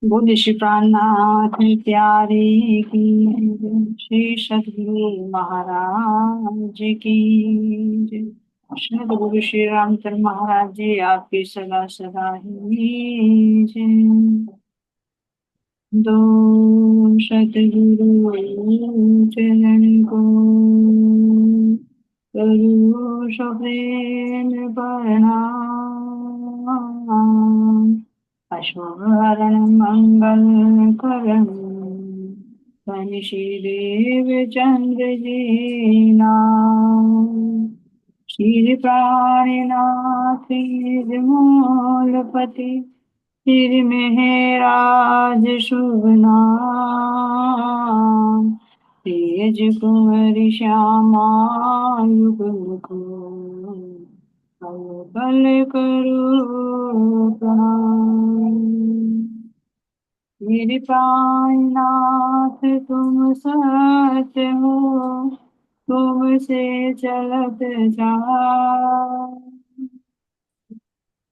बोले श्री प्राणनाथ प्यारे की जय। श्री सद्गुरु महाराज की जय। कृष्ण गुरु श्री रामचंद्र महाराज जी आपकी सदा सदा ही जय। दो सतगुरु चरण को करो सप्रेम प्रणाम। अश्वरण मंगल करण देव चंद्र जी नाम। श्री प्राणनाथ मूलपति सिर मेहराज शुभ नाम। तेज कुंवर श्यामा युगल को पल पल करो प्रणाम। मेरे प्राणनाथ तुम सत्य हो, तुमसे चलत जा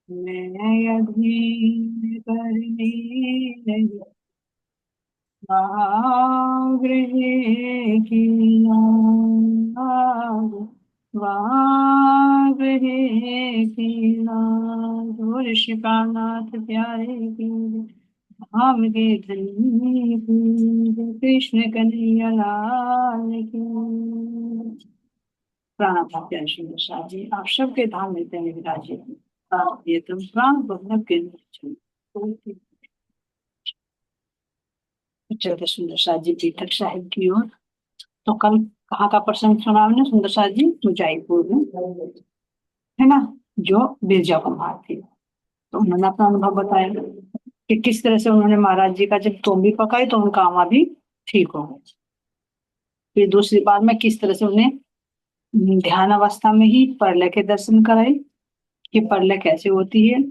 मैं अधीन करने लगी गृह की नाग। गृह की नाग। और ऋषि प्राणनाथ प्यारे की धाम के धनी की कृष्ण कन्हैया लाल की। प्राण प्यारे श्री प्रसाद जी आप सबके धाम में तेरे विराजित ये तुम प्राण बल्लभ के चलते सुंदर साज जी पीठक साहिब की ओर। तो कल कहाँ का प्रसंग सुना हमने सुंदर साज जी मुजाहिदपुर में, है ना। जो बिरजा कुमार थे तो उन्होंने अपना अनुभव बताया कि किस तरह से उन्होंने महाराज जी का जब तोम्बी पकाई तो उनका आमा भी ठीक हो गया। फिर दूसरी बात में किस तरह से उन्हें ध्यान अवस्था में ही परलय के दर्शन कराए कि परलय कैसे होती है,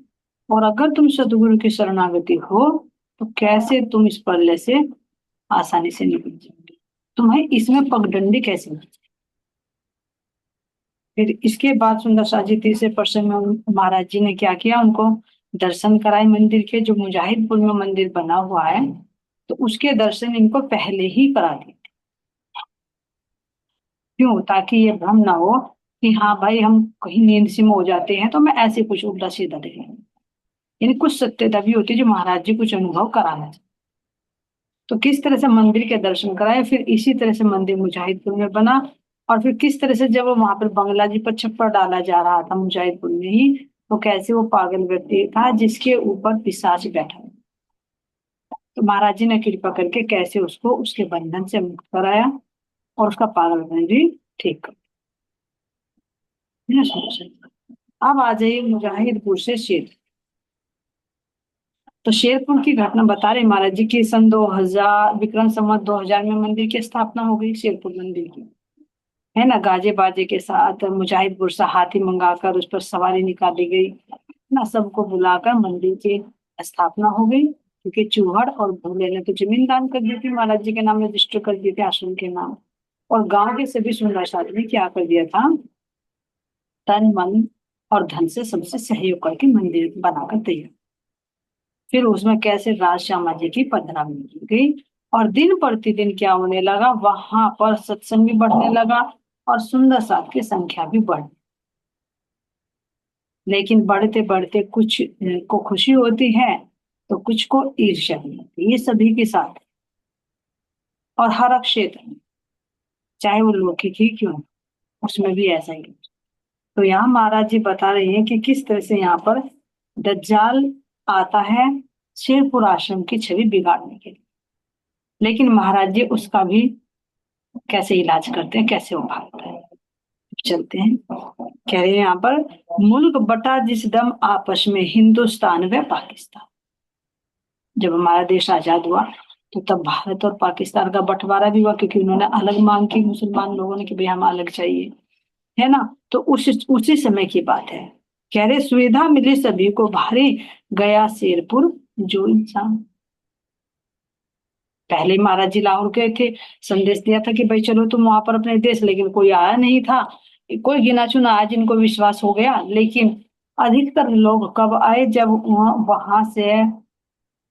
और अगर तुम सदगुरु की शरणागति हो तो कैसे तुम इस परलय से आसानी से निकल जाओगे, तुम्हें इसमें पगडंडी कैसे मिल। फिर इसके बाद सुंदर साजी तीसरे प्रसंग में महाराज जी ने क्या किया, उनको दर्शन कराए मंदिर के, जो मुजाहिदपुर में मंदिर बना हुआ है तो उसके दर्शन इनको पहले ही करा दिए। क्यों? ताकि ये भ्रम ना हो कि हाँ भाई हम कहीं नींद सी में हो जाते हैं तो मैं ऐसे कुछ उल्टा सीधा देख लूंगा। यानी कुछ सत्यता भी होती है जो महाराज जी कुछ अनुभव कराना चाहिए। तो किस तरह से मंदिर के दर्शन कराए, फिर इसी तरह से मंदिर मुजाहिदपुर में बना। और फिर किस तरह से जब वो वहां पर बंगला जी पर छप्पर डाला जा रहा था मुजाहिदपुर में ही, तो कैसे वो पागल व्यक्ति था जिसके ऊपर पिशाच बैठा था। तो महाराज जी ने कृपा करके कैसे उसको उसके बंधन से मुक्त कराया और उसका पागलपन भी ठीक कर दिया। अब आ जाइए मुजाहिदपुर से शेर। तो शेरपुर की घटना बता रहे महाराज जी की सन 2000 विक्रम संवत 2000 में मंदिर की स्थापना हो गई शेरपुर मंदिर की, है ना। गाजे बाजे के साथ मुजाहिदपुर से हाथी मंगाकर उस पर सवारी निकाली गई ना, सबको बुलाकर मंदिर की स्थापना हो गई। क्योंकि चूहड़ और भूले ने तो जमीन दान कर दी थी, महाराज जी के नाम रजिस्टर कर दिए थे आश्रम के नाम। और गांव के सभी सुंदर साधु ने क्या कर दिया था, तन मन और धन से सबसे सहयोग करके मंदिर बनाकर तैयार। फिर उसमें कैसे राज श्यामा जी की पधरावनी की गई। और दिन प्रतिदिन क्या होने लगा, वहां पर सत्संग भी बढ़ने लगा और सुंदर साथ की संख्या भी बढ़। लेकिन बढ़ते बढ़ते कुछ को खुशी होती है तो कुछ को ईर्ष्या भी होती है, ये सभी के साथ। और हर क्षेत्र में, चाहे वो लौकिक ही क्यों न, उसमें भी ऐसा ही। तो यहाँ महाराज जी बता रहे हैं कि किस तरह से यहाँ पर दज्जाल आता है शेरपुर आश्रम की छवि बिगाड़ने के लिए। लेकिन महाराज जी उसका भी कैसे इलाज करते हैं, कैसे वो भागता है। चलते हैं। कह रहे हैं यहाँ पर, मुल्क बटा जिस दम आपस में हिंदुस्तान व पाकिस्तान। जब हमारा देश आजाद हुआ तो तब भारत और पाकिस्तान का बंटवारा भी हुआ, क्योंकि उन्होंने अलग मांग की मुसलमान लोगों ने कि भाई हम अलग चाहिए, है ना। तो उसी समय की बात है। कह रहे सुविधा मिली सभी को भारी, गया शेरपुर जो इंसान। पहले महाराज जी लाहौर गए थे, संदेश दिया था कि भाई चलो तुम वहां पर अपने देश, लेकिन कोई आया नहीं था। कोई गिना चुना आया जिनको विश्वास हो गया, लेकिन अधिकतर लोग कब आए, जब वहां से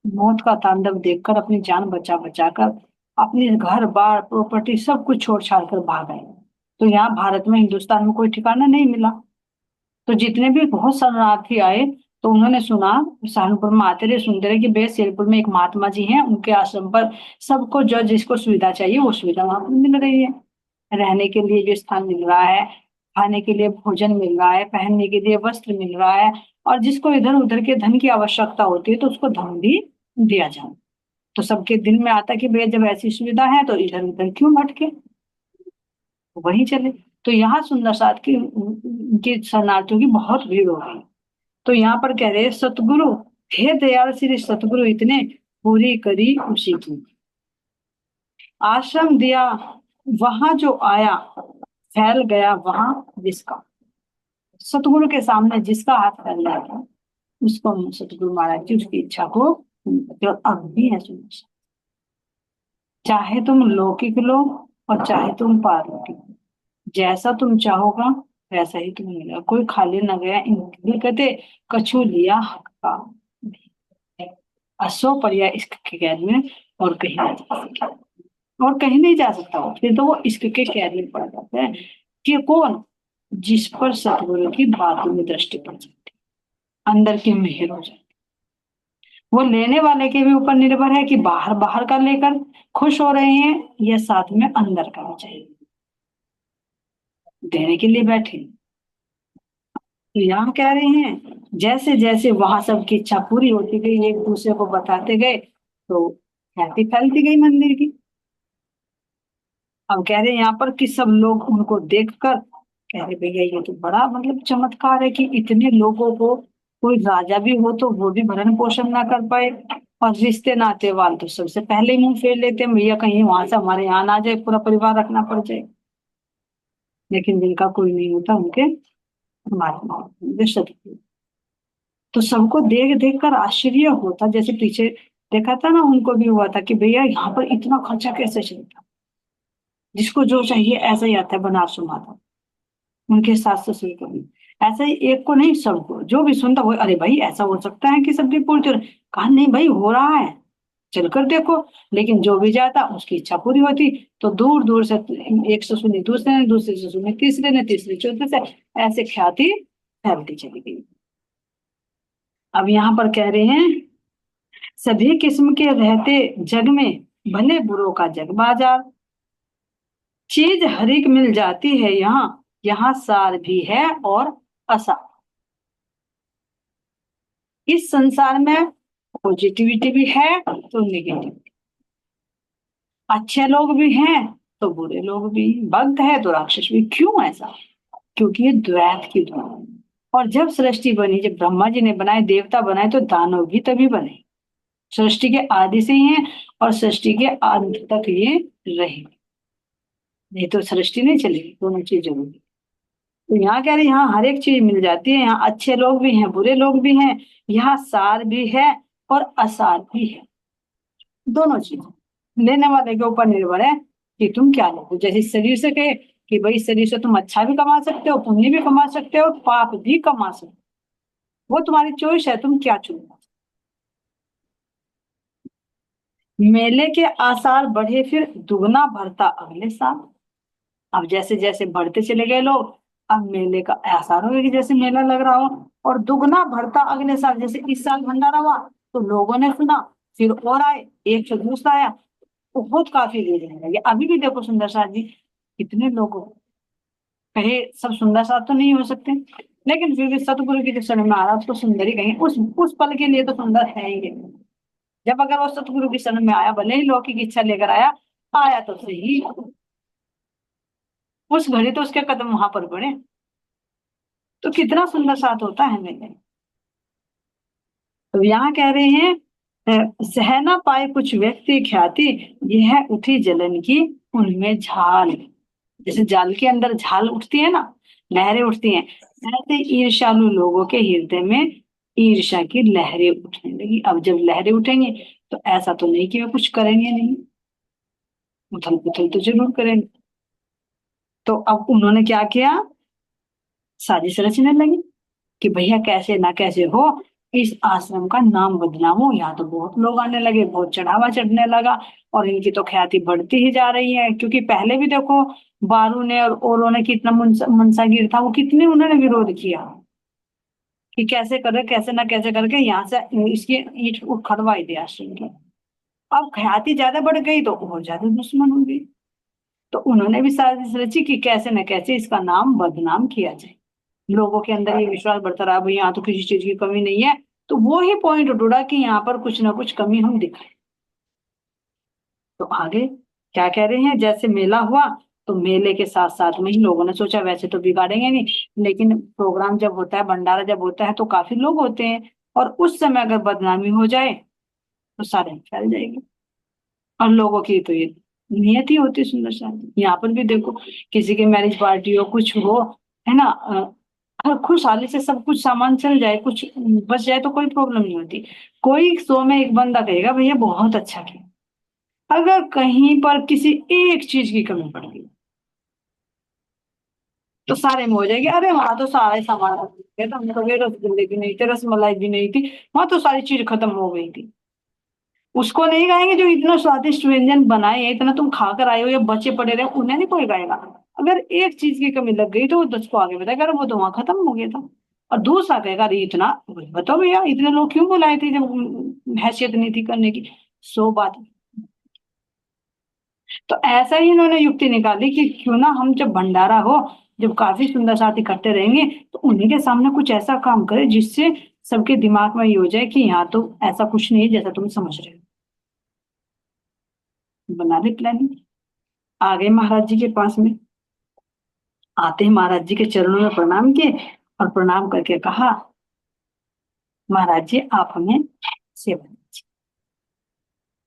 मौत का तांडव देखकर अपनी जान बचा बचा कर अपने घर बार प्रॉपर्टी सब कुछ छोड़ छाड़ कर भाग गए। तो यहाँ भारत में, हिंदुस्तान में कोई ठिकाना नहीं मिला। तो जितने भी बहुत शरणार्थी आए, तो उन्होंने सुना, सहारनपुर में आते रहे, सुनते रहे कि भैया सिरपुर में एक महात्मा जी हैं, उनके आश्रम पर सबको जो जिसको सुविधा चाहिए वो सुविधा वहां पर मिल रही है। रहने के लिए जो स्थान मिल रहा है, खाने के लिए भोजन मिल रहा है, पहनने के लिए वस्त्र मिल रहा है, और जिसको इधर उधर के धन की आवश्यकता होती है तो उसको धन भी दिया जाए। तो सबके दिल में आता कि भैया जब ऐसी सुविधा है तो इधर उधर क्यों भटके, वहीं चले। तो यहाँ सुंदर साथ की शरणार्थियों की बहुत भीड़ हो गई। तो यहाँ पर कह रहे हैं, सतगुरु, हे दयाल श्री सतगुरु, इतने पूरी करी उसी की। आश्रम दिया वहां जो आया, फैल गया वहां जिसका। सतगुरु के सामने जिसका हाथ फैल गया, उसको सतगुरु महाराज जी उसकी इच्छा को जो अब भी है सुनिए। चाहे तुम लौकिक लो और चाहे तुम पारलौकिक, जैसा तुम चाहोगा वैसा ही तुम्हें मिलेगा। कोई खाली न गया, इनके कहते कछु लिया हक का, असो पर्याय इश्क के कैद में, और कहीं नहीं जा सकता। और कहीं नहीं जा सकता वो, फिर तो वो इश्क के कैद में पड़ जाता है। कि कौन? जिस पर सतगुरु की बातों में दृष्टि पड़ जाती, अंदर की मेहर हो जाती। वो लेने वाले के भी ऊपर निर्भर है कि बाहर बाहर का लेकर खुश हो रहे हैं या साथ में अंदर का भी चाहिए, देने के लिए बैठे। तो यहाँ कह रहे हैं, जैसे जैसे वहां सबकी इच्छा पूरी होती गई, एक दूसरे को बताते गए, तो ख्याति फैलती गई मंदिर की। अब कह रहे हैं यहाँ पर कि सब लोग उनको देखकर कह रहे, भैया ये तो बड़ा मतलब चमत्कार है कि इतने लोगों को, कोई राजा भी हो तो वो भी भरण पोषण ना कर पाए, और रिश्ते नाते वाले तो सबसे पहले ही मुंह फेर लेते हैं, भैया कहीं वहां से हमारे यहाँ ना आ जाए, पूरा परिवार रखना पड़ जाए। लेकिन जिनका कोई नहीं होता उनके परमात्मा होते हैं, वे सतगुरु। तो सबको देख देख कर आश्चर्य होता, जैसे पीछे देखा था ना, उनको भी हुआ था कि भैया यहाँ पर इतना खर्चा कैसे चलता। जिसको जो चाहिए ऐसा ही आता है बनारस माता, उनके सास ससुर को भी ऐसा ही, एक को नहीं सबको, जो भी सुनता वो, अरे भाई ऐसा हो सकता है कि सबकी पूर्ति हो? कहा नहीं भाई, हो रहा है, चलकर देखो। लेकिन जो भी जाता उसकी इच्छा पूरी होती। तो दूर दूर से एक से सुनी दूसरे ने, दूसरे से सुनी तीसरे ने, तीसरे चौथे से, ऐसे ख्याति फैलती चली गई। अब यहाँ पर कह रहे हैं, सभी किस्म के रहते जग में, भले बुरों का जग बाजार, चीज हर एक मिल जाती है यहाँ, यहाँ सार भी है और असार। इस संसार में पॉजिटिविटी भी है तो निगेटिविटी, अच्छे लोग भी हैं तो बुरे लोग भी, भक्त है तो राक्षस भी। क्यों ऐसा? क्योंकि ये द्वैत की दुनिया है। और जब सृष्टि बनी, जब ब्रह्मा जी ने बनाए, देवता बनाए, तो दानव भी तभी बने। सृष्टि के आदि से ही हैं और सृष्टि के अंत तक ये रहे, नहीं तो सृष्टि नहीं चलेगी। दोनों चीज जरूरी। तो यहाँ कह रहे हैं, यहाँ हर एक चीज मिल जाती है, यहाँ अच्छे लोग भी हैं, बुरे लोग भी हैं, यहाँ सार भी है और असार भी है। दोनों चीज लेने वाले के ऊपर निर्भर है कि तुम क्या लोगे। जैसे इस शरीर से कहे कि भाई, इस शरीर से तुम अच्छा भी कमा सकते हो, पुण्य भी कमा सकते हो, पाप भी कमा सकते हो, वो तुम्हारी चॉइस है, तुम क्या चुनना। मेले के आसार बढ़े फिर दुगना भरता अगले साल। अब जैसे जैसे बढ़ते चले गए लोग, अब मेले का आसार हो गया कि जैसे मेला लग रहा हो, और दुगना भरता अगले साल। जैसे इस साल भंडारा हुआ तो लोगों ने सुना, फिर और आए, एक से दूसरा आया, बहुत काफी ले जाने लगे। अभी भी देखो सुंदर साथ जी, कितने लोग कहे, सब सुंदर साथ तो नहीं हो सकते, लेकिन फिर भी सतगुरु की जो शरण में आ रहा है उसको सुंदर ही कहेंगे। उस पल के लिए तो सुंदर है ही है। जब अगर वो सतगुरु की शरण में आया, भले ही लौकिक इच्छा लेकर आया, आया तो सही, उस घड़ी तो उसके कदम वहां पर पड़े। तो कितना सुंदर साथ होता है मेरे। तो यहाँ कह रहे हैं, सह ना पाए कुछ व्यक्ति ख्याति, यह उठी जलन की उनमें झाल। जैसे जाल के अंदर झाल उठती है ना, लहरें उठती हैं, ऐसे ईर्ष्यालु लोगों के हृदय में ईर्ष्या की लहरें उठने लगी। अब जब लहरें उठेंगी तो ऐसा तो नहीं कि वे कुछ करेंगे नहीं, उथल पुथल तो जरूर करेंगे। तो अब उन्होंने क्या किया, साजिश रचने लगी कि भैया कैसे ना कैसे हो, इस आश्रम का नाम बदनाम हो। यहाँ तो बहुत लोग आने लगे, बहुत चढ़ावा चढ़ने लगा, और इनकी तो ख्याति बढ़ती ही जा रही है। क्योंकि पहले भी देखो बारू ने और औरों ने कितना मनसागिर था, वो कितने उन्होंने विरोध किया कि कैसे करे, कैसे ना कैसे करके यहाँ से इसकी ईंट उखड़वाई दे आश्रम की। अब ख्याति ज्यादा बढ़ गई तो और ज्यादा दुश्मन हो गई। तो उन्होंने भी साजिश रची कि कैसे न कैसे इसका नाम बदनाम किया जाए, लोगों के अंदर ये विश्वास बढ़ता रहा भाई यहाँ तो किसी चीज की कमी नहीं है। तो वो ही पॉइंट ढूंढा कि यहाँ पर कुछ ना कुछ कमी हम दिखाए। तो आगे क्या कह रहे हैं, जैसे मेला हुआ तो मेले के साथ साथ में ही लोगों ने सोचा वैसे तो बिगाड़ेंगे नहीं, लेकिन प्रोग्राम जब होता है, भंडारा जब होता है तो काफी लोग होते हैं, और उस समय अगर बदनामी हो जाए तो सारे में फैल जाएगी। और लोगों की तो ये नियत ही होती है सुंदर शादी। यहाँ पर भी देखो किसी की मैरिज पार्टी हो, कुछ हो, है ना, हर खुशहाली से सब कुछ सामान चल जाए, कुछ बच जाए तो कोई प्रॉब्लम नहीं होती। कोई 100 में एक बंदा कहेगा भैया बहुत अच्छा किया। अगर कहीं पर किसी एक चीज की कमी पड़ गई तो सारे में हो जाएगी, अरे वहां तो सारा ही सामान रख दिया था, हमने कभी रसगुल्ले भी नहीं थे, रसमलाई भी नहीं थी, वहां तो सारी चीज खत्म हो गई थी। उसको नहीं गाएंगे जो इतना स्वादिष्ट व्यंजन बनाए हैं, इतना तुम खाकर आए हो या बचे पड़े रहे, उन्हें नहीं कोई गाएगा। अगर एक चीज की कमी लग गई तो वो 10 को आगे बताएगा, अरे वो तो वहां खत्म हो गया था। और दूसरा कहेगा अरे इतना, बताओ भैया इतने लोग क्यों बुलाए थे जब हैसियत नहीं थी करने की। सो बात। तो ऐसा ही इन्होंने युक्ति निकाली कि क्यों ना हम जब भंडारा हो, जब काफी सुंदर साथी इकट्ठे रहेंगे, तो उन्हीं के सामने कुछ ऐसा काम करें जिससे सबके दिमाग में ये हो जाए कि यहाँ तो ऐसा कुछ नहीं है जैसा तुम समझ रहे हो। बना ली प्लानिंग। आ गए महाराज जी के पास में। आते ही महाराज जी के चरणों में प्रणाम किए, और प्रणाम करके कहा महाराज जी आप हमें सेवा दीजिए।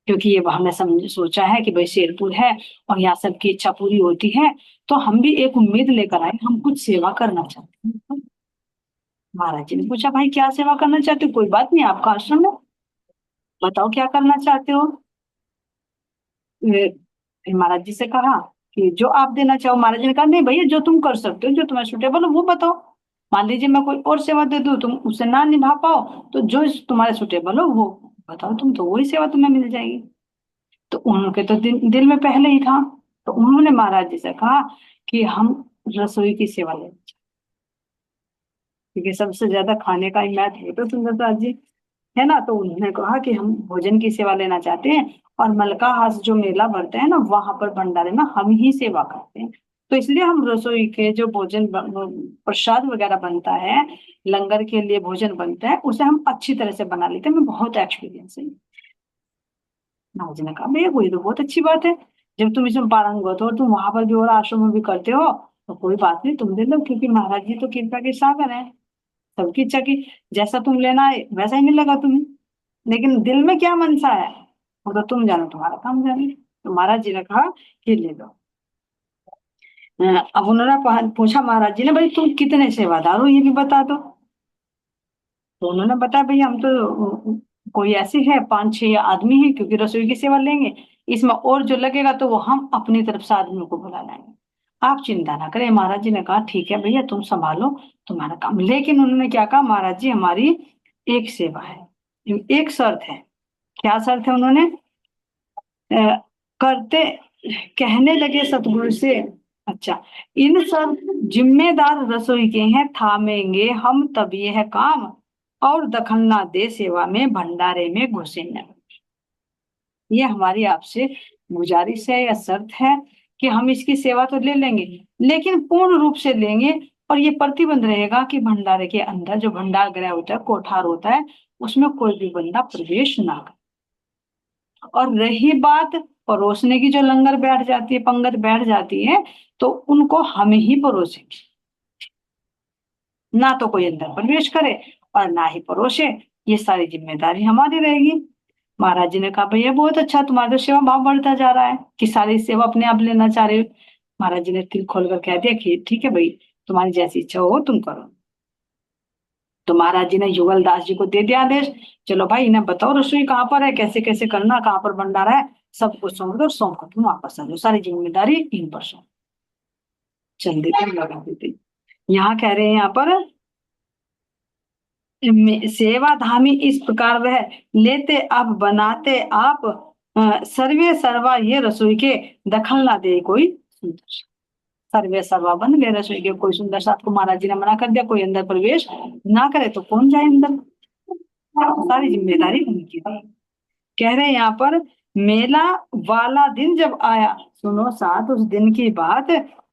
क्योंकि ये हमने समझ सोचा है कि भाई शेरपुर है और यहाँ सबकी इच्छा पूरी होती है, तो हम भी एक उम्मीद लेकर आए, हम कुछ सेवा करना चाहते हैं। महाराज जी ने पूछा भाई क्या सेवा करना चाहते हो, कोई बात नहीं आपका आश्रम है, बताओ क्या करना चाहते हो। फिर महाराज जी से कहा कि जो आप देना चाहो। महाराज जी ने कहा नहीं भैया जो तुम कर सकते हो, जो तुम्हें सुटेबल हो वो बताओ। मान लीजिए मैं कोई और सेवा दे दूं, तुम उसे ना निभा पाओ, तो जो तुम्हारे सुटेबल हो वो बताओ, तुम तो वही सेवा तुम्हें मिल जाएगी। तो उनके तो दिल में पहले ही था। तो उन्होंने महाराज जी से कहा कि हम रसोई की सेवा लेना चाहते हैं, क्योंकि सबसे ज्यादा खाने का ही मैथ है तो सुंदरता जी, है ना। तो उन्होंने कहा कि हम भोजन की सेवा लेना चाहते हैं, और मलकाहास जो मेला भरता है ना वहां पर भंडारे में हम ही सेवा करते हैं। तो इसलिए हम रसोई के जो भोजन प्रसाद वगैरह बनता है, लंगर के लिए भोजन बनता है, उसे हम अच्छी तरह से बना लेते हैं, हमें बहुत एक्सपीरियंस है। नाजी ने कहा भैया वही तो बहुत अच्छी बात है, जब तुम इसमें पारंगत हो और तुम वहां पर भी और आश्रम में भी करते हो, तो कोई बात नहीं तुम दे लो, क्योंकि महाराज जी तो कृपा के सागर है, सबकी इच्छा की जैसा तुम लेना है वैसा ही मिलेगा तुम्हें। लेकिन दिल में क्या मनसा है वो तो तुम जानो, तुम्हारा काम जाने। तो महाराज जी ने कहा कि ले लो। अब उन्होंने पूछा महाराज जी ने भाई तुम कितने सेवादार हो ये भी बता दो। तो उन्होंने बताया भाई हम तो कोई ऐसे है 5-6 आदमी हैं, क्योंकि रसोई की सेवा लेंगे, इसमें और जो लगेगा तो वो हम अपनी तरफ से आदमियों को बुला लाएंगे, आप चिंता ना करें। महाराज जी ने कहा ठीक है भैया तुम संभालो तुम्हारा काम। लेकिन उन्होंने क्या कहा, महाराज जी हमारी एक सेवा है, एक शर्त है। क्या शर्त है उन्होंने करते कहने लगे सतगुरु से, अच्छा इन सब जिम्मेदार रसोई के हैं, थामेंगे हम तब ये है काम, और दखल ना दे सेवा में भंडारे में घुसे न। ये हमारी आपसे गुजारिश है या शर्त है कि हम इसकी सेवा तो ले लेंगे, लेकिन पूर्ण रूप से लेंगे, और ये प्रतिबंध रहेगा कि भंडारे के अंदर जो भंडार गृह होता है, कोठार होता है, उसमें कोई भी बंदा प्रवेश ना करे। और रही बात परोसने की, जो लंगर बैठ जाती है, पंगत बैठ जाती है, तो उनको हम ही परोसेंगे, ना तो कोई अंदर प्रवेश करे और ना ही परोसे, ये सारी जिम्मेदारी हमारी रहेगी। महाराज जी ने कहा भैया बहुत अच्छा, तुम्हारा तो सेवा भाव बढ़ता जा रहा है कि सारी सेवा अपने आप लेना चाह रहे हो। महाराज जी ने तिल खोल कर कह दिया कि ठीक है भाई, तुम्हारी जैसी इच्छा हो तुम करो। तो महाराज जी ने युगल दास जी को दे दिया आदेश, चलो भाई इन्हें बताओ रसोई कहाँ पर है, कैसे कैसे करना, कहाँ पर भंडारा है, सब कुछ सौंप दो, सौंप कर तुम वापस आ जाओ, सारी जिम्मेदारी इन पर सौंप। चल देते लगा देते। यहाँ कह रहे हैं यहाँ पर सेवा धामी इस प्रकार वह लेते अब बनाते आप, सर्वे सर्वा ये रसोई के दखल ना दे कोई सुंदर। सर्वे सर्वा बन गए रसोई के, कोई सुंदर साथ को महाराज जी ने मना कर दिया, कोई अंदर प्रवेश ना करे तो कौन जाए अंदर, सारी जिम्मेदारी उनकी थी। कह रहे यहाँ पर मेला वाला दिन जब आया, सुनो साथ उस दिन की बात,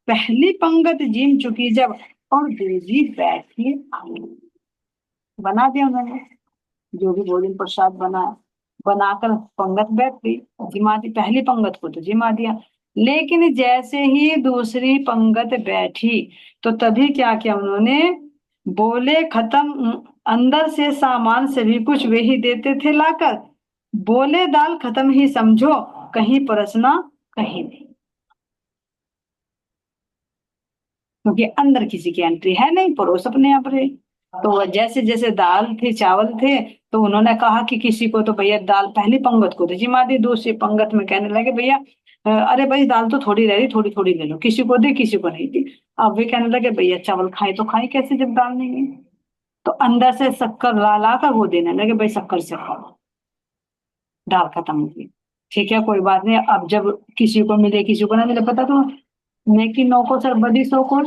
पहली पंगत जीम चुकी जब और देवी बैठी आई। बना दिया उन्होंने जो भी भोजन प्रसाद बना, बनाकर पंगत बैठ गई, जिमा दी पहली पंगत को तो जिमा दिया। लेकिन जैसे ही दूसरी पंगत बैठी तो तभी क्या किया उन्होंने, बोले खत्म, अंदर से सामान सभी कुछ वे ही देते थे लाकर, बोले दाल खत्म ही समझो, कहीं परसना कहीं नहीं, क्योंकि अंदर किसी की एंट्री है नहीं, पड़ोस अपने आप रहे। तो जैसे जैसे दाल थे चावल थे, तो उन्होंने कहा कि किसी को तो भैया दाल, पहली पंगत को तो जिमा दी, दूसरी पंगत में कहने लगे भैया अरे भाई दाल तो थोड़ी रह रही, थोड़ी थोड़ी ले लो, किसी को दे किसी को नहीं दी। अब वे कहने लगे भैया चावल खाए तो खाए कैसे जब दाल नहीं है, तो अंदर से शक्कर ला ला कर वो देने लगे, भाई शक्कर से खाओ, दाल खत्म हो गई। ठीक है कोई बात नहीं, अब जब किसी को मिले किसी को ना मिले, पता तो नेकी नो को सर बदी सो को,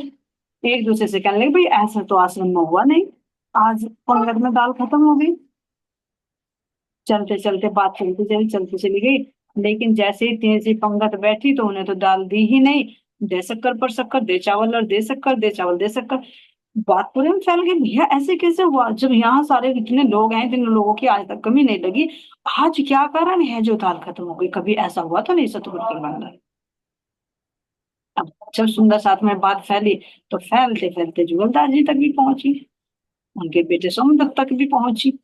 एक दूसरे से कहने लगे भाई ऐसा तो आश्रम में हुआ नहीं, आज पंगत में दाल खत्म हो गई। चलते चलते बात चलती चली गई, लेकिन जैसे ही तीसरी पंगत बैठी तो उन्हें तो दाल दी ही नहीं, दे शक्कर पर शक्कर, दे चावल और दे शक्कर, दे चावल दे शक्कर। बात पूरे में फैल गई, भैया ऐसे कैसे हुआ, जब यहाँ सारे इतने लोग हैं, जिन लोगों की आज तक कमी नहीं लगी, आज क्या कारण है जो दाल खत्म हो गई, कभी ऐसा हुआ तो नहीं सतगुरु के बंदर। अब जब सुंदर साथ में बात फैली तो फैलते फैलते जुगलदास जी तक भी पहुंची, उनके बेटे सोमदत्त तक भी पहुंची।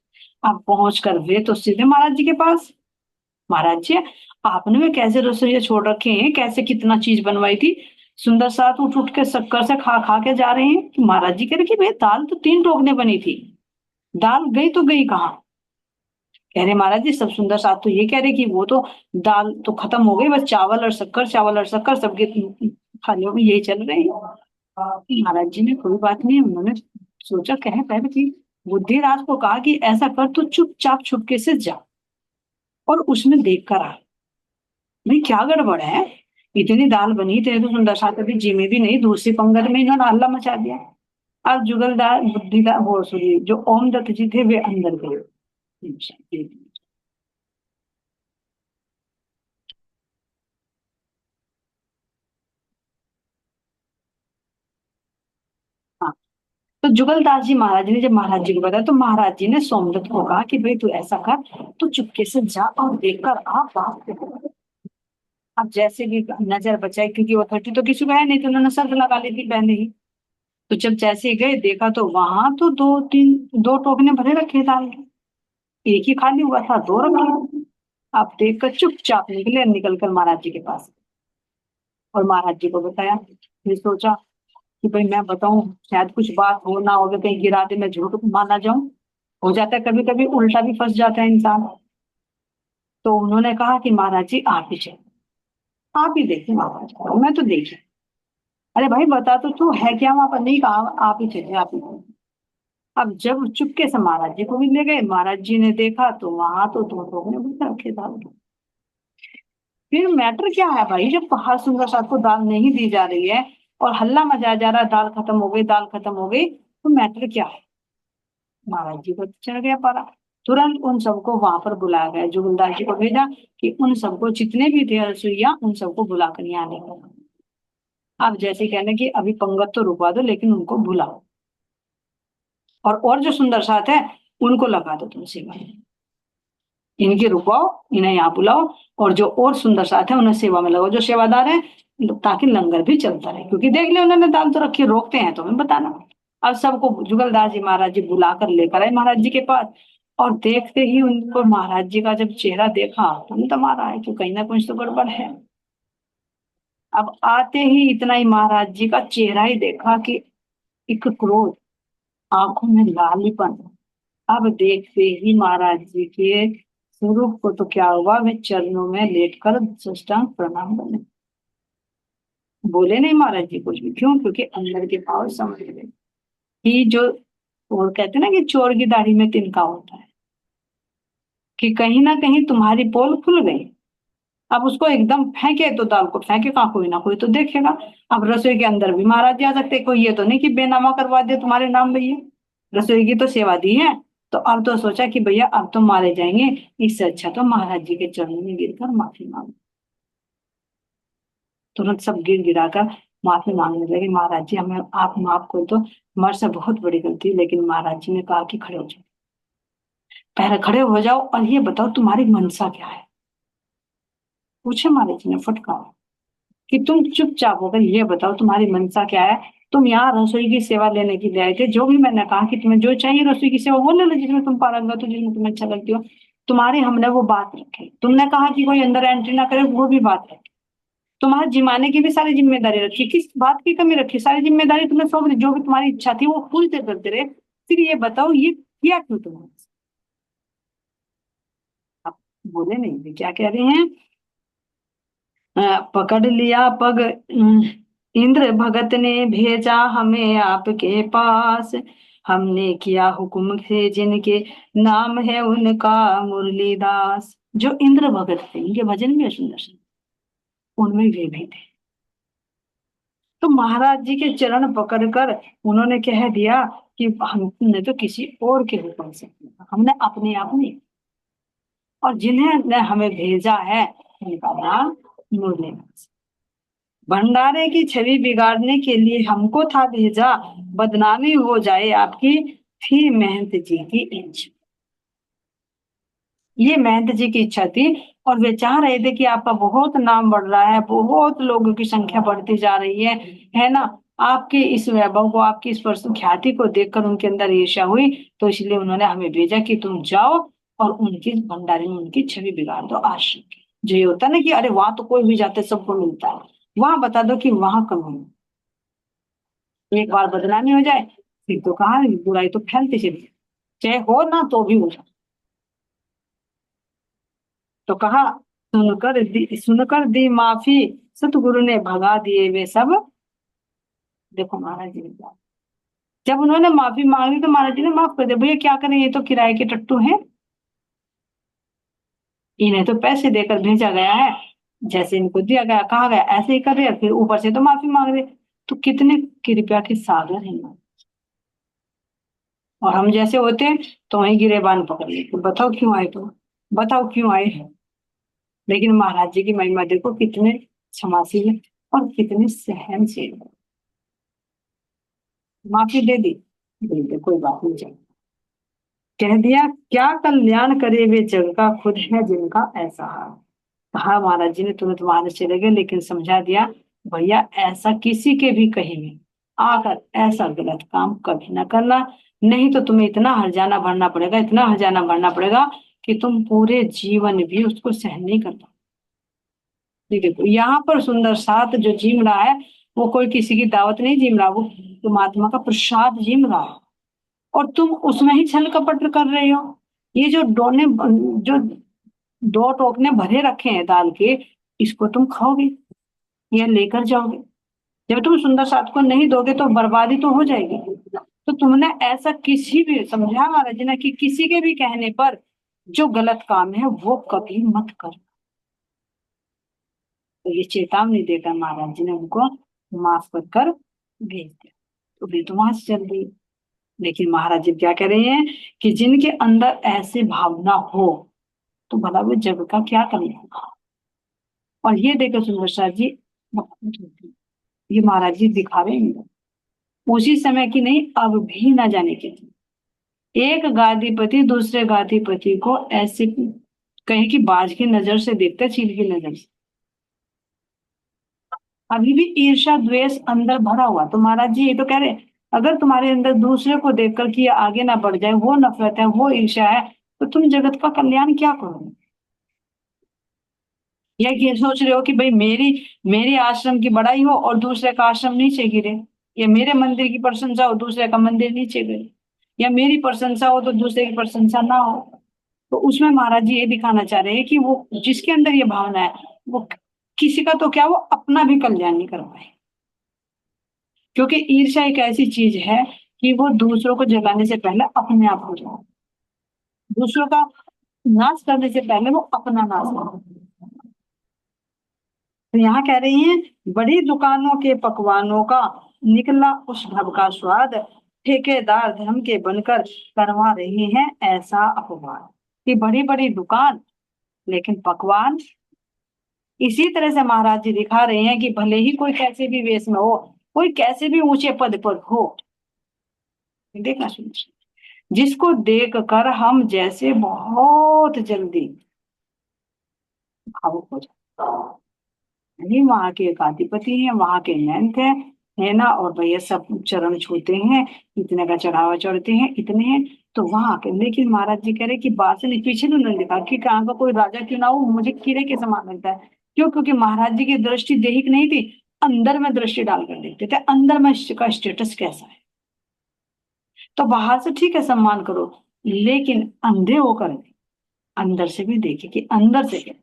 अब पहुंच कर वे तो सीधे महाराज जी के पास, महाराज जी आपने वे कैसे रसोइया छोड़ रखे हैं, कैसे कितना चीज बनवाई थी। सुंदर साथ उठ उठ के शक्कर से खा खा के जा रहे हैं, कि महाराज जी कह रहे कि भाई दाल तो 3 टोकने बनी थी, दाल गई तो गई कहाँ। कह रहे महाराज जी सब सुंदर साथ तो ये कह रहे कि वो तो दाल तो खत्म हो गई, बस चावल और शक्कर, चावल और शक्कर सबके थालियों में यही चल रहे हैं। महाराज जी ने कोई बात नहीं, उन्होंने सोचा कह पहले कि बुद्धिराज को कहा कि ऐसा कर तू चुपचाप छुपके से जा और उसमें देख कर आ, भाई क्या गड़बड़ है, इतनी दाल बनी थे तो सुंदर साथ अभी जिमे भी नहीं, दूसरी पंगत में इन्होंने हल्ला मचा दिया। अब जुगलदार बुद्धिदार वो सॉरी जो ओम दत्त जी थे वे अंदर गए। हाँ, तो जुगलदास जी महाराज ने जब महाराज जी को बताया तो महाराज जी ने सोमदत्त को कहा कि भाई तू ऐसा कर, तू चुपके से जा और देखकर आ बात को। अब जैसे भी नजर बचाई, क्योंकि वो 30 तो किसी को है नहीं, तो उन्होंने शर्त लगा ली थी पहले ही। तो जब जैसे ही गए देखा तो वहां तो दो टोकने भरे रखे दाल के, एक ही खाली हुआ था, दो रखे। अब देखकर चुपचाप निकले, निकल कर महाराज जी के पास और महाराज जी को बताया। फिर सोचा कि भाई मैं बताऊं, शायद कुछ बात हो ना हो, कहीं गिरा दे, मैं झूठ माना जाऊं, हो जाता है कभी कभी उल्टा भी फंस जाता है इंसान। तो उन्होंने कहा कि महाराज जी आप ही चलो, आप ही देखिए महाराज को, मैं तो देखी। अरे भाई बता तो तू है क्या वहां पर, नहीं कहा आप ही चलिए आप ही चलिए। अब जब चुपके से महाराज जी को भी ले गए, महाराज जी ने देखा तो वहां तो दो लोग ने भूख रखे दाल के। फिर मैटर क्या है भाई, जब हर सुंदर साथ को दाल नहीं दी जा रही है और हल्ला मचाया जा रहा है दाल खत्म हो गई, दाल खत्म हो गई, तो मैटर क्या है। महाराज जी को चढ़ गया पारा, तुरंत उन सबको वहां पर बुलाया गया, जुगलदास जी को भेजा कि उन सबको जितने भी थे रसोइया उन सबको बुलाकर यहाँ लेकर। अब जैसे कहने कि अभी पंगत तो रुकवा दो लेकिन उनको बुलाओ, और जो सुंदर साथ है उनको लगा दो तुम सेवा में, इनके रुकवाओ, इन्हें यहाँ बुलाओ, और जो और सुंदर साथ है उन्हें सेवा में लगाओ, जो सेवादार है, ताकि लंगर भी चलता रहे, क्योंकि देख ले उन्होंने दाल तो रखी, रोकते हैं तो हमें बताना। अब सबको जुगलदास जी महाराज जी बुलाकर लेकर आए महाराज जी के पास, और देखते ही उनको महाराज जी का जब चेहरा देखा तो तुम्हारा है कि कहीं ना कुछ तो गड़बड़ है। अब आते ही इतना ही महाराज जी का चेहरा ही देखा कि एक क्रोध, आंखों में लालीपन। अब देखते ही महाराज जी के स्वरूप को तो क्या हुआ, वे चरणों में लेटकर साष्टांग प्रणाम बने, बोले नहीं महाराज जी कुछ भी, क्यों, क्योंकि अंदर के भाव समझ गए कि जो और कहते ना कि चोर की दाढ़ी में तिनका होता है, कि कहीं ना कहीं तुम्हारी पोल खुल गई। अब उसको एकदम फेंके तो दाल को फेंके कहाँ, कोई ना कोई तो देखेगा। अब रसोई के अंदर भी महाराज जी आ सकते, कोई ये तो नहीं कि बेनामा करवा दे तुम्हारे नाम भैया, रसोई की तो सेवा दी है। तो अब तो सोचा कि भैया अब तो मारे जाएंगे, इससे अच्छा तो महाराज जी के चरणों में गिरकर माफी मांगो। तुरंत सब गिर गिराकर माफी मांगने लगे, महाराज जी हमें आप माफ कर दो, हमारे से बहुत बड़ी गलती। लेकिन महाराज जी ने कहा कि खड़े हो जाओ, पहले खड़े हो जाओ और ये बताओ तुम्हारी मनसा क्या है। पूछे महाराज जी ने फटकार कि तुम चुपचाप होकर ये बताओ तुम्हारी मनसा क्या है। तुम यहाँ रसोई की सेवा लेने के लिए आए थे, जो भी मैंने कहा कि तुम्हें जो चाहिए रसोई की सेवा वो ले लो, जिसमें तुम पारंगत हो, जिसमें तुम्हें अच्छा लगती हो। तुम्हारी हमने वो बात रखी, तुमने कहा कि कोई अंदर एंट्री ना करे, वो भी बात रखी। तुम्हारे जिमाने की भी सारी जिम्मेदारी रखी, किस बात की कमी रखी, सारी जिम्मेदारी तुम्हें सौंप दी, जो भी तुम्हारी इच्छा थी वो खुल से करते रहे। फिर ये बताओ ये किया क्यों तुमने। आप बोले नहीं थे, क्या कह रहे हैं। पकड़ लिया पग इंद्र भगत ने भेजा हमें आपके पास, हमने किया हुक्म से जिनके नाम है उनका मुरलीदास। जो इंद्र भगत थे, इनके भजन भी है सुंदर सुंदर, उनमें वे भी थे। तो महाराज जी के चरण पकड़कर उन्होंने कह दिया कि हमने तो किसी और के हुक्म से किया, हमने अपने आप नहीं। और जिन्हें ने हमें भेजा है उनका नाम मुरलीदास। भंडारे की छवि बिगाड़ने के लिए हमको था भेजा, बदनामी हो जाए आपकी, थी महंत जी की इच्छा। ये महंत जी की इच्छा थी, और वे चाह रहे थे कि आपका बहुत नाम बढ़ रहा है, बहुत लोगों की संख्या बढ़ती जा रही है ना। आपके इस वैभव को, आपकी इस ख्याति को देखकर उनके अंदर ईर्ष्या हुई। तो इसलिए उन्होंने हमें भेजा कि तुम जाओ और उनकी भंडारे में उनकी छवि बिगाड़ दो आश्रम की। जो ये होता है ना कि अरे वहां तो कोई भी जाते सबको मिलता है, वहां बता दो कि वहां कमी है। एक बार बदनामी हो जाए फिर तो कहा बुराई तो फैलती चली, चाहे हो ना तो भी हो जाए। तो कहा सुनकर दी माफी, सतगुरु ने भगा दिए वे सब। देखो महाराज जी ने क्या, जब उन्होंने माफी मांगी तो महाराज जी ने माफ कर दिया। भैया क्या करें, ये तो किराए के टट्टू हैं, इन्हें तो पैसे देकर भेजा गया है, जैसे इनको दिया गया कहा गया ऐसे ही कर रहे हैं, फिर ऊपर से तो माफी मांग रहे। तो कितने कृपया के सागर हैं ना। और हम जैसे होते हैं तो वहीं गिरेबान पकड़ लेते, बताओ क्यों आए, तो बताओ क्यों आए। लेकिन महाराज जी की महिमा देखो, कितने क्षमाशील है और कितने सहनशील है। माफी दे दी कोई बात नहीं, चल कह दिया क्या कल्याण करे वे जग का, खुद है जिनका ऐसा हाल। कहा महाराज जी ने तुरंत वहां से चले गए, लेकिन समझा दिया भैया ऐसा किसी के भी कहीं भी आकर ऐसा गलत काम कभी ना करना, नहीं तो तुम्हें इतना हर्जाना भरना पड़ेगा, इतना हर्जाना भरना पड़ेगा कि तुम पूरे जीवन भी उसको सहन नहीं कर पाओ। ठीक है, तो यहाँ पर सुंदर साथ जो जीम रहा है वो कोई किसी की दावत नहीं जीम रहा, वो परमात्मा का प्रसाद जीम रहा है। और तुम उसमें ही छल कपट कर रहे हो। ये जो डोने, जो दो टोकने भरे रखे हैं दाल के, इसको तुम खाओगे या लेकर जाओगे। जब तुम सुंदर साथ को नहीं दोगे तो बर्बादी तो हो जाएगी। तो तुमने ऐसा किसी भी, समझा महाराज जी ने, कि किसी के भी कहने पर जो गलत काम है वो कभी मत कर। तो ये चेतावनी देकर महाराज जी ने उनको माफ कर कर भेज दिया। तो वे तो वहां से चल गई। लेकिन महाराज जी क्या कह रहे हैं कि जिनके अंदर ऐसी भावना हो तो भला वो जग का क्या करना। और ये देखो सुंदर शाह जी, ये महाराज जी दिखा रहे हैं उसी समय की नहीं, अब भी ना जाने के थी। एक गादीपति दूसरे गादीपति को ऐसे कहीं की बाज की नजर से देखता, चील की नजर से। अभी भी ईर्ष्या द्वेष अंदर भरा हुआ। तो महाराज जी ये तो कह रहे हैं, अगर तुम्हारे अंदर दूसरे को देखकर कि ये आगे ना बढ़ जाए, वो नफरत है, वो ईर्ष्या है, तो तुम जगत का कल्याण क्या करोगे। या ये सोच रहे हो कि भाई मेरी मेरी आश्रम की बड़ाई हो और दूसरे का आश्रम नीचे गिरे, या मेरे मंदिर की प्रशंसा हो दूसरे का मंदिर नीचे गिरे, या मेरी प्रशंसा हो तो दूसरे की प्रशंसा ना हो। तो उसमें महाराज जी ये दिखाना चाह रहे हैं कि वो जिसके अंदर ये भावना है वो किसी का तो क्या, वो अपना भी कल्याण नहीं कर पाए। क्योंकि ईर्ष्या एक ऐसी चीज है कि वो दूसरों को जलाने से पहले अपने आप हो जाए, दूसरों का नाश करने से पहले वो अपना नाश करे। तो यहाँ कह रही हैं, बड़ी दुकानों के पकवानों का निकला उस ढब का स्वाद, ठेकेदार धर्म के बनकर करवा रहे हैं ऐसा अपवाद। कि बड़ी बड़ी दुकान लेकिन पकवान, इसी तरह से महाराज जी दिखा रहे हैं कि भले ही कोई कैसे भी वेश में हो, कोई कैसे भी ऊंचे पद पर हो, देखना सुनिए, जिसको देख कर हम जैसे बहुत जल्दी भावुक हो जाते, नहीं वहां के एक अधिपति हैं, वहां के महंत है ना, और भैया सब चरण छूते हैं, इतने का चढ़ावा चढ़ते हैं, इतने हैं। तो वहां के, लेकिन महाराज जी कह रहे कि बात से नहीं, पीछे भी उन्होंने देखा कि कहाँ का कोई राजा क्यों ना हो, मुझे कीड़े के समान लगता है। क्यों? क्योंकि महाराज जी की दृष्टि देहिक नहीं थी, अंदर में दृष्टि डालकर देखते थे, अंदर में इसका स्टेटस कैसा है। तो बाहर से ठीक है सम्मान करो, लेकिन अंधे होकर नहीं, अंदर से भी देखे कि अंदर से क्या।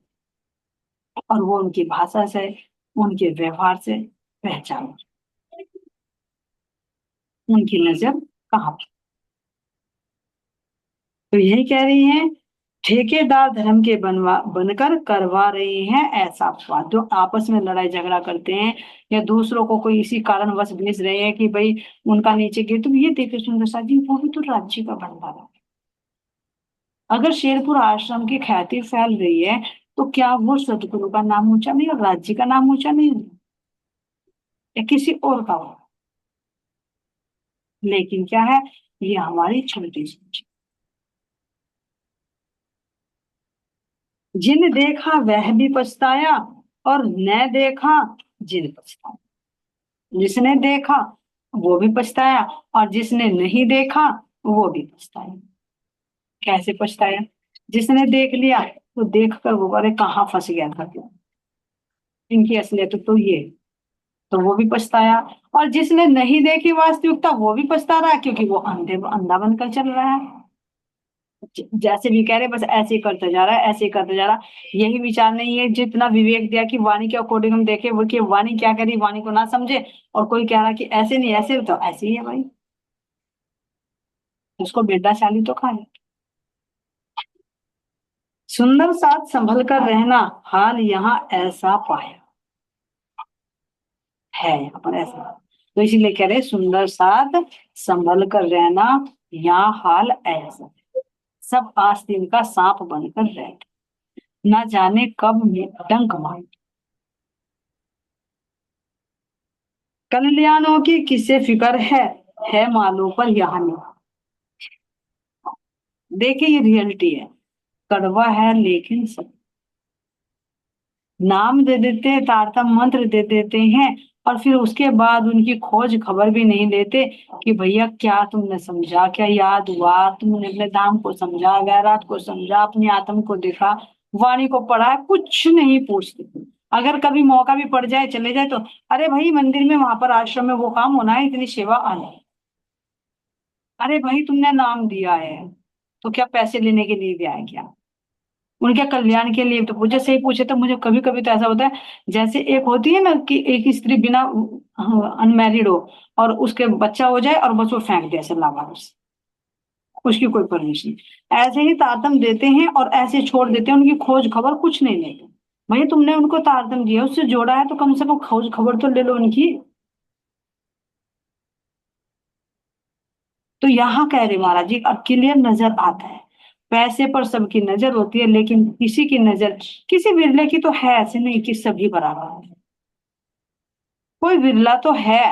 और वो उनकी भाषा से, उनके व्यवहार से पहचान, उनकी नजर कहाँ पर। तो यही कह रही हैं, ठेकेदार धर्म के बनवा बनकर करवा रहे हैं ऐसा अपवाद। जो आपस में लड़ाई झगड़ा करते हैं या दूसरों को कोई इसी कारणवश भेज रहे हैं कि भाई उनका नीचे गिर, तो ये देखिए सुंदर सा जी, वो भी तो राज्य का भंडारा है। अगर शेरपुर आश्रम की ख्याति फैल रही है, तो क्या वो सदगुरु का नाम ऊंचा नहीं और राज्य का नाम ऊंचा नहीं है, या किसी और का हो? लेकिन क्या है, ये हमारी छोटी सी, जिन देखा वह भी पछताया और न देखा जिन पछताया। जिसने देखा वो भी पछताया, और जिसने नहीं देखा वो भी पछताया। कैसे पछताया? जिसने देख लिया तो देख कर वो अरे कहाँ फंस गया था, क्यों, इनकी असलियत तो ये, तो वो भी पछताया। और जिसने नहीं देखी वास्तविकता वो भी पछता रहा है, क्योंकि वो अंधा बनकर चल रहा है। जैसे भी कह रहे बस ऐसे ही करते जा रहा है, ऐसे ही करते जा रहा है। यही विचार नहीं है, जितना विवेक दिया कि वाणी के अकॉर्डिंग हम देखे, वो कि वाणी क्या कह रही, वाणी को ना समझे, और कोई कह रहा कि ऐसे नहीं ऐसे, तो ऐसे ही है भाई, उसको बेदाशाली तो खा ले। सुंदर साथ संभल कर रहना, हाल यहाँ ऐसा पाया है, यहाँ पर ऐसा। तो इसीलिए कह रहे सुंदर साथ संभल कर रहना, यहाँ हाल ऐसा, सब आस्तीन का सांप बनकर रह, ना जाने कब डंक मार। कल्याणों की किसे फिक्र है मालों पर यहाँ नहीं। देखिए ये रियलिटी है, कड़वा है लेकिन सब, नाम दे देते हैं, तारतम मंत्र दे देते हैं, और फिर उसके बाद उनकी खोज खबर भी नहीं लेते कि भैया क्या तुमने समझा, क्या याद हुआ, तुमने अपने धाम को समझा, वैराट को समझा, अपनी आत्म को देखा, वाणी को पढ़ा है, कुछ नहीं पूछते। अगर कभी मौका भी पड़ जाए चले जाए तो अरे भाई मंदिर में वहां पर आश्रम में वो काम होना है, इतनी सेवा आनी है। अरे भाई तुमने नाम दिया है तो क्या पैसे लेने के लिए भी आए क्या? उनके कल्याण के लिए तो मुझे सही पूछे तो मुझे कभी कभी तो ऐसा होता है, जैसे एक होती है ना कि एक स्त्री बिना अनमैरिड हो और उसके बच्चा हो जाए और बस वो फेंक दे ऐसे लावारिस, उसकी कोई परमिशन, ऐसे ही तारतम देते हैं और ऐसे छोड़ देते हैं, उनकी खोज खबर कुछ नहीं लेते। भैया तुमने उनको तारतम दिया, उससे जोड़ा है, तो कम से कम खोज खबर तो ले लो उनकी। तो यहाँ कह रहे महाराज जी अब क्लियर नजर आता है, पैसे पर सबकी नजर होती है, लेकिन किसी की नजर, किसी बिरले की तो है, ऐसे नहीं कि सभी बराबर है। कोई बिरला तो है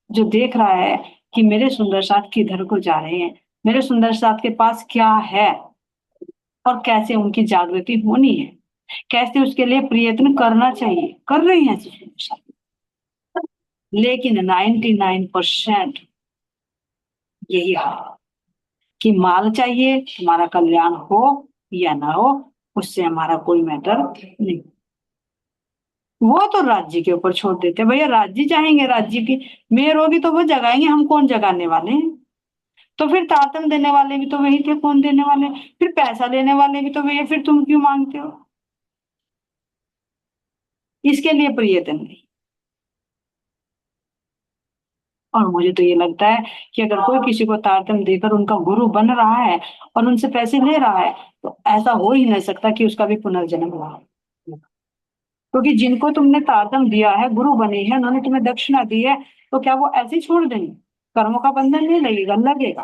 जो देख रहा है कि मेरे सुंदर साथ किधर को जा रहे हैं, मेरे सुंदर साथ के पास क्या है, और कैसे उनकी जागृति होनी है, कैसे उसके लिए प्रयत्न करना चाहिए, कर रहे हैं ऐसे सुंदर साथ। लेकिन 99% यही हाल, कि माल चाहिए, हमारा कल्याण हो या ना हो, उससे हमारा कोई मैटर नहीं। वो तो राज्य के ऊपर छोड़ देते हैं, भैया राज्य चाहेंगे, राज्य की मेयर होगी तो वो जगाएंगे, हम कौन जगाने वाले हैं? तो फिर तातम देने वाले भी तो वही थे, कौन देने वाले? फिर पैसा लेने वाले भी तो वही है, फिर तुम क्यों मांगते हो? इसके लिए प्रयत्न नहीं। और मुझे तो ये लगता है कि अगर कोई किसी को तारतम्य देकर उनका गुरु बन रहा है और उनसे पैसे ले रहा है, तो ऐसा हो ही नहीं सकता कि उसका भी पुनर्जन्म हुआ है। क्योंकि जिनको तुमने तारतम्य दिया है, गुरु बने हैं, उन्होंने तुम्हें दक्षिणा दी है, तो क्या वो ऐसे ही छोड़ देंगे? कर्मों का बंधन नहीं लगेगा, लगेगा।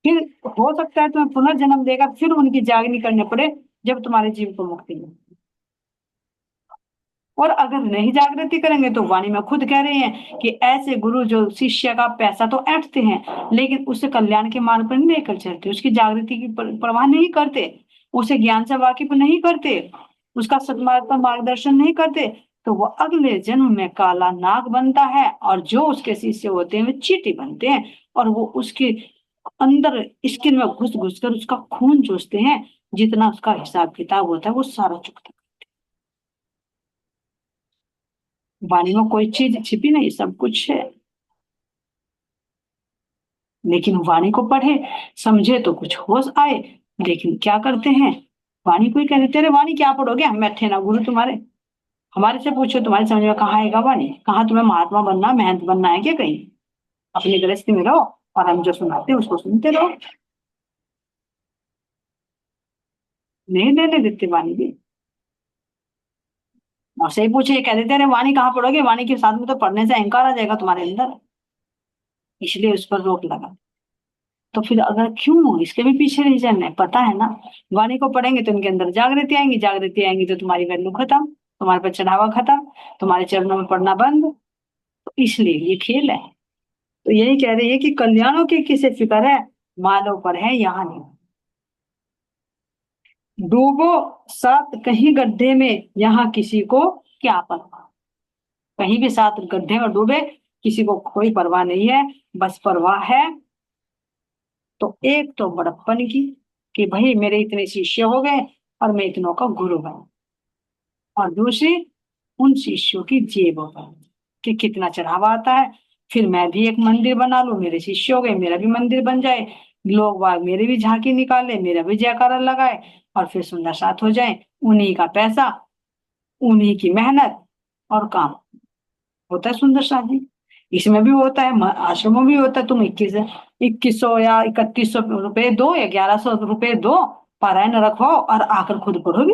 फिर हो सकता है तुम्हें पुनर्जन्म देगा, फिर उनकी जागनी करने पड़े, जब तुम्हारे जीव को मुक्ति मिले। और अगर नहीं जागृति करेंगे, तो वाणी में खुद कह रहे हैं कि ऐसे गुरु जो शिष्य का पैसा तो ऐंठते हैं, लेकिन उसे कल्याण के मार्ग पर नहीं लेकर चलते, उसकी जागृति की परवाह नहीं करते, उसे ज्ञान से वाकिफ नहीं करते, उसका सन्मार्ग पर मार्गदर्शन नहीं करते, तो वो अगले जन्म में काला नाग बनता है, और जो उसके शिष्य होते हैं वे चींटी बनते हैं, और वो उसके अंदर स्किन में घुस घुस कर उसका खून चूसते हैं, जितना उसका हिसाब किताब होता है वो सारा चुकता है। वाणी में कोई चीज छिपी नहीं, सब कुछ है। लेकिन वाणी को पढ़े, समझे तो कुछ होश आए। लेकिन क्या करते हैं, वाणी को ही कहते, तेरे वाणी क्या पढ़ोगे, हम बैठे ना गुरु तुम्हारे, हमारे से पूछो, तुम्हारी समझ में कहाँ आएगा वाणी? कहाँ तुम्हें महात्मा बनना, महंत बनना है क्या कहीं? अपनी गृहस्थी में रहो, और हम जो सुनाते हैं उसको सुनते रहो। नहीं लेने देते वाणी भी। और सही पूछे, ये कह देते अरे वाणी कहाँ पढ़ोगे, वाणी के साथ में तो पढ़ने से अहंकार आ जाएगा तुम्हारे अंदर, इसलिए उस पर रोक लगा। तो फिर अगर क्यों इसके भी पीछे रीजन है, पता है ना। वाणी को पढ़ेंगे तो इनके अंदर जागृति आएंगी, जागृति आएंगी तो तुम्हारी वैल्यू खत्म, तुम्हारे पर चढ़ावा खत्म, तुम्हारे चरणों में पड़ना बंद। तो इसलिए ये खेल है। तो यही कह रही है कि कल्याणों की किसे फिक्र है, मानव पर है यहाँ नहीं। डूबो सात कहीं गड्ढे में, यहाँ किसी को क्या परवाह। कहीं भी सात गड्ढे में डूबे, किसी को कोई परवाह नहीं है। बस परवाह है तो एक तो बड़प्पन की, कि भाई मेरे इतने शिष्य हो गए और मैं इतनों का गुरु बना। और दूसरी, उन शिष्यों की जेब पर, कि कितना चढ़ावा आता है, फिर मैं भी एक मंदिर बना लूं, मेरे शिष्य हो गए, मेरा भी मंदिर बन जाए, लोग बाग मेरी भी झांकी निकाले, मेरा भी जयकारा लगाए, और फिर सुंदर साथ हो जाए। उन्हीं का पैसा, उन्हीं की मेहनत और काम होता है सुंदर शादी। इसमें भी होता है, आश्रमों में भी होता है। तुम 2100 या 3100 रुपए दो या 1100 रुपए दो, पारायण रखवाओ और आकर खुद पढ़ो भी।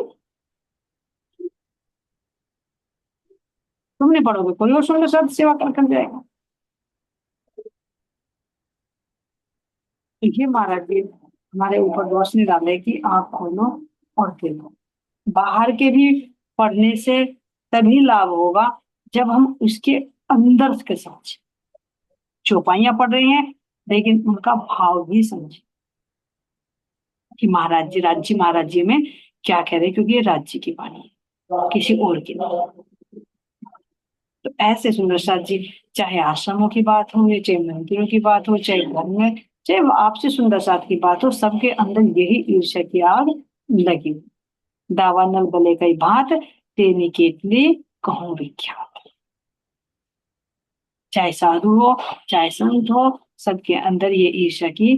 तुम नहीं पढ़ोगे, कोई और सुंदर साथ सेवा कर जाएगा। तो ये महाराज जी हमारे ऊपर रोशनी डाले कि आंख खोलो और देखो। बाहर के भी पढ़ने से तभी लाभ होगा, जब हम उसके अंदर के समझे। चौपाइयां पढ़ रहे हैं, लेकिन उनका भाव भी समझे, कि महाराज जी, राज्य महाराज जी में क्या कह रहे हैं, क्योंकि ये राज्य की वाणी है, किसी और की नहीं। तो ऐसे सुंदर साथ जी, चाहे आश्रमों की बात हो, या चाहे मंदिरों की बात हो, चाहे घर में, चाहे आपसे सुंदर साथ की बात हो, सबके अंदर यही ईर्ष्या की आग लगी हुई। दावानल बले कई भांत, तेनी केतली कहूं विख्यात। चाहे साधु हो, चाहे संत हो, सबके अंदर ये ईर्ष्या की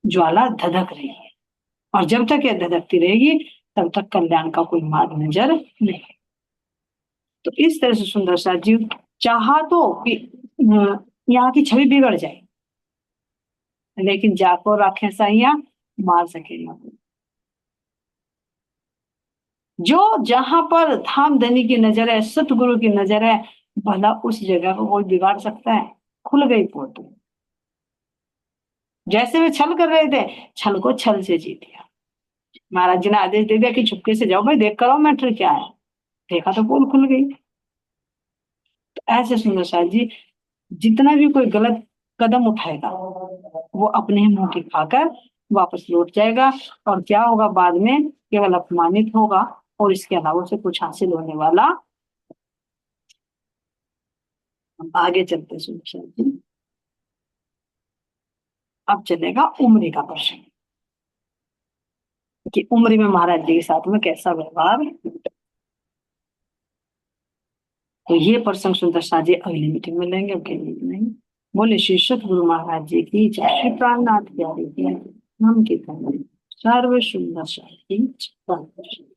ज्वाला धधक रही है। और जब तक यह धधकती रहेगी, तब तक कल्याण का कोई मार्ग नजर नहीं। तो इस तरह से सुंदर सा जीव चाहा तो कि यहाँ की छवि बिगड़ जाए, लेकिन जाको राखे साइया, मार सके ना कोई। जो जहां पर धाम धनी की नजर है, सतगुरु की नजर है, भला उस जगह को कोई बिगाड़ सकता है? खुल गई पोल। जैसे वे छल कर रहे थे, छल को छल से जीत दिया। महाराज जी ने आदेश दे दिया कि चुपके से जाओ भाई, देख कर आओ मैटर क्या है। देखा तो पोल खुल गई। तो ऐसे सुंदर साहब जी, जितना भी कोई गलत कदम उठाएगा, वो अपने ही मुंह की खाकर वापस लौट जाएगा। और क्या होगा बाद में, केवल अपमानित होगा, और इसके अलावा उसे कुछ हासिल होने वाला। हम आगे चलते सुंदर साहब जी। अब चलेगा उम्र का प्रश्न, कि उम्र में महाराज जी के साथ में कैसा व्यवहार। तो ये प्रसंग सुंदर साहब जी अगली मीटिंग में लेंगे, अब के लिए नहीं। बोले श्री सतगुरु महाराज जी की जय। श्री प्राणनाथ प्यारे की हम की सर्व सुंदर साहब की जय।